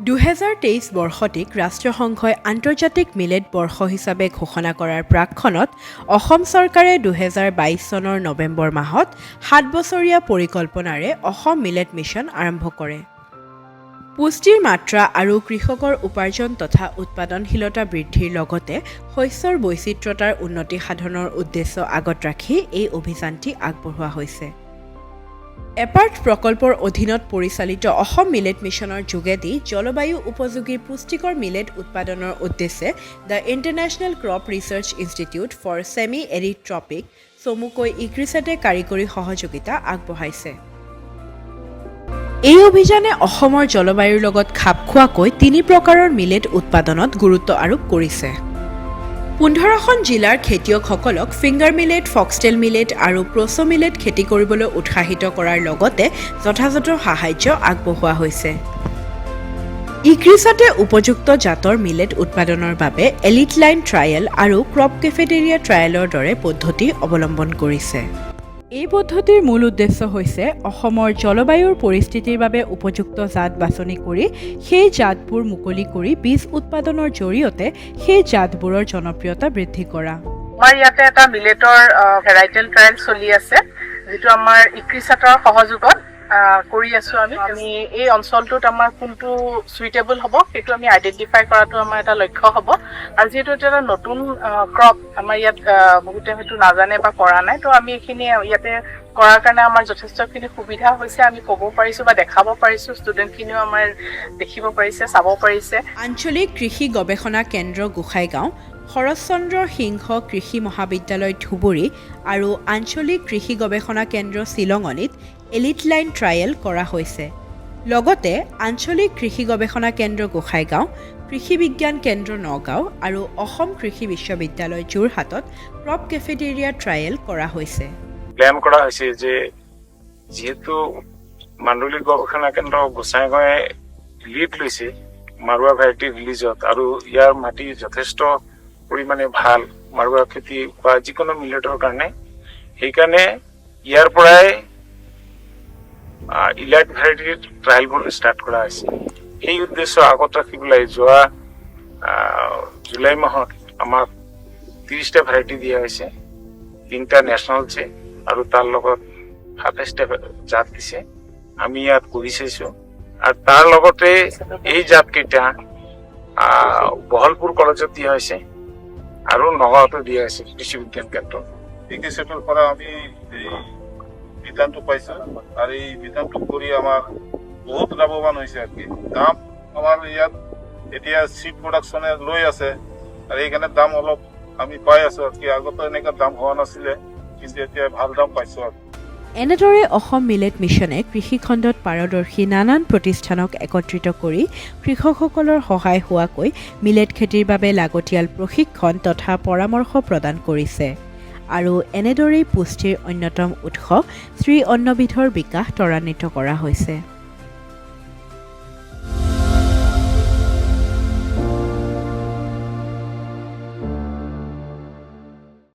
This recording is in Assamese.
2023 বৰ্ষটিক ৰাষ্ট্ৰসংঘই আন্তৰ্জাতিক মিলেট বৰ্ষ হিচাপে ঘোষণা কৰাৰ প্ৰাকক্ষণত অসম চৰকাৰে 2022 চনৰ নৱেম্বৰ মাহত 7 বছৰীয়া পৰিকল্পনাৰে অসম মিলেট মিছন আৰম্ভ কৰে। পুষ্টিৰ মাত্ৰা আৰু কৃষকৰ উপাৰ্জন তথা উৎপাদনশীলতা বৃদ্ধিৰ লগতে শস্যৰ বৈচিত্ৰতাৰ উন্নতি সাধনৰ উদ্দেশ্য আগত ৰাখি এই অভিযানটি আগবঢ়োৱা হৈছে। এপাৰ্ট প্ৰকল্পৰ অধীনত পৰিচালিত অসম মিলেট মিছনৰ যোগেদি জলবায়ু উপযোগী পুষ্টিকৰ মিলেট উৎপাদনৰ উদ্দেশ্যে the international crop research institute for semi arid tropic চমুকৈ ইক্ৰিছেটে কাৰিকৰী সহযোগিতা আগবঢ়াইছে। এই অভিযানে অসমৰ জলবায়ুৰ লগত খাপ খোৱাকৈ 3 প্ৰকাৰৰ মিলেট উৎপাদনত গুৰুত্ব আৰোপ কৰিছে। 15খন জিলাৰ খেতিয়কসকলক ফিংগাৰ মিলেট, ফক্সটেল মিলেট আৰু প্ৰছ মিলেট খেতি কৰিবলৈ উৎসাহিত কৰাৰ লগতে যথাযথ সাহায্য আগবঢ়োৱা হৈছে। ইক্ৰিছাটে উপযুক্ত জাতৰ মিলেট উৎপাদনৰ বাবে এলিট লাইন ট্ৰায়েল আৰু ক্ৰপ কেফেটেৰিয়া ট্ৰায়েলৰ দৰে পদ্ধতি অৱলম্বন কৰিছে। এই পদ্ধতিৰ মূল উদ্দেশ্য হৈছে অসমৰ জলবায়ুৰ পৰিস্থিতিৰ বাবে উপযুক্ত জাত বাছনি কৰি সেই জাতবোৰ মুকলি কৰি বীজ উৎপাদনৰ জৰিয়তে সেই জাতবোৰৰ জনপ্ৰিয়তা বৃদ্ধি কৰা। আমাৰ ইয়াতে এটা মিলেটৰ ভেৰাইটেল ট্ৰায়েল চলি আছে, যিটো আমাৰ ইক্ৰিছাটৰ সহযোগত কৰি আছো। আমি এই অঞ্চলটোত আমাৰ কোনটো সুইটেবল হ'ব সেইটো আমি আইডেণ্টিফাই কৰাটো আমাৰ এটা লক্ষ্য হ'ব। আৰু যিহেতু এটা নতুন ক্ৰপ আমাৰ ইয়াত বহুতে হয়তো নাজানে বা কৰা নাই, তো আমি এইখিনি ইয়াতে কৰাৰ কাৰণে আমাৰ যথেষ্টখিনি সুবিধা হৈছে। আমি ক'ব পাৰিছোঁ বা দেখাব পাৰিছোঁ, ষ্টুডেণ্টখিনিও আমাৰ দেখিব পাৰিছে, চাব পাৰিছে। আঞ্চলিক কৃষি গৱেষণা কেন্দ্ৰ গোসাইগাঁও, শৰৎচন্দ্ৰ সিংহ কৃষি মহাবিদ্যালয় ধুবুৰী আৰু আঞ্চলিক কৃষি গৱেষণা কেন্দ্ৰ শ্বিলঙনিত এলিট লাইন ট্ৰায়েল কৰা হৈছে। লগতে আঞ্চলিক কৃষি গৱেষণা কেন্দ্ৰ গোসাইগাঁও, কৃষি বিজ্ঞান কেন্দ্ৰ নগাঁও আৰু অসম কৃষি বিশ্ববিদ্যালয় যোৰহাটত ক্ৰপ কেফেটেৰিয়া ট্ৰায়েল কৰা হৈছে। প্লেন কৰা হৈছে যে যিহেতু মাণ্ডলিক গৱেষণা কেন্দ্ৰ গোসাইগাঁৱে লিড লৈছে মাৰুৱা ভেৰাইটি ৰিলিজত, আৰু ইয়াৰ মাটি যথেষ্ট পৰিমাণে ভাল মাৰুৱা খেতি বা যিকোনো মিলেটৰ কাৰণে, সেইকাৰণে ইয়াৰ পৰাই ইলাইট ভেৰাইটিৰ ট্ৰায়েলবোৰ ষ্টাৰ্ট কৰা হৈছে। সেই উদ্দেশ্য আগত ৰাখি পেলাই যোৱা জুলাই মাহত আমাক 30টা ভেৰাইটি দিয়া হৈছে, 3টা নেশ্যনেল আছে আৰু তাৰ লগত 27টা জাত দিছে। আমি ইয়াত কৰি চাইছো, আৰু তাৰ লগতে এই জাতকেইটা বহলপুৰ কলেজত দিয়া হৈছে আৰু নগাঁৱতো দিয়া হৈছে কৃষি বিজ্ঞান কেন্দ্ৰ। ইক্ৰিছেটৰ পৰা আমি বিধানটো পাইছো, আৰু এই বিধানটো কৰি আমাৰ বহুত লাভৱান হৈছে। আৰু কি দাম আমাৰ ইয়াত এতিয়া চিড প্ৰডাকশ্যনে লৈ আছে, আৰু এইকাৰণে দাম অলপ আমি পাই আছো। আৰু কি আগতে এনেকুৱা দাম হোৱা নাছিলে, কিন্তু এতিয়া ভাল দাম পাইছো। আৰু এনেদৰে অসম মিলেট মিছনে কৃষিখণ্ডত পাৰদৰ্শী নানান প্ৰতিষ্ঠানক একত্ৰিত কৰি কৃষকসকলৰ সহায় হোৱাকৈ মিলেট খেতিৰ বাবে লাগতিয়াল প্ৰশিক্ষণ তথা পৰামৰ্শ প্ৰদান কৰিছে। আৰু এনেদৰেই পুষ্টিৰ অন্যতম উৎস শ্ৰী অন্নবিধৰ বিকাশ ত্বৰান্বিত কৰা হৈছে।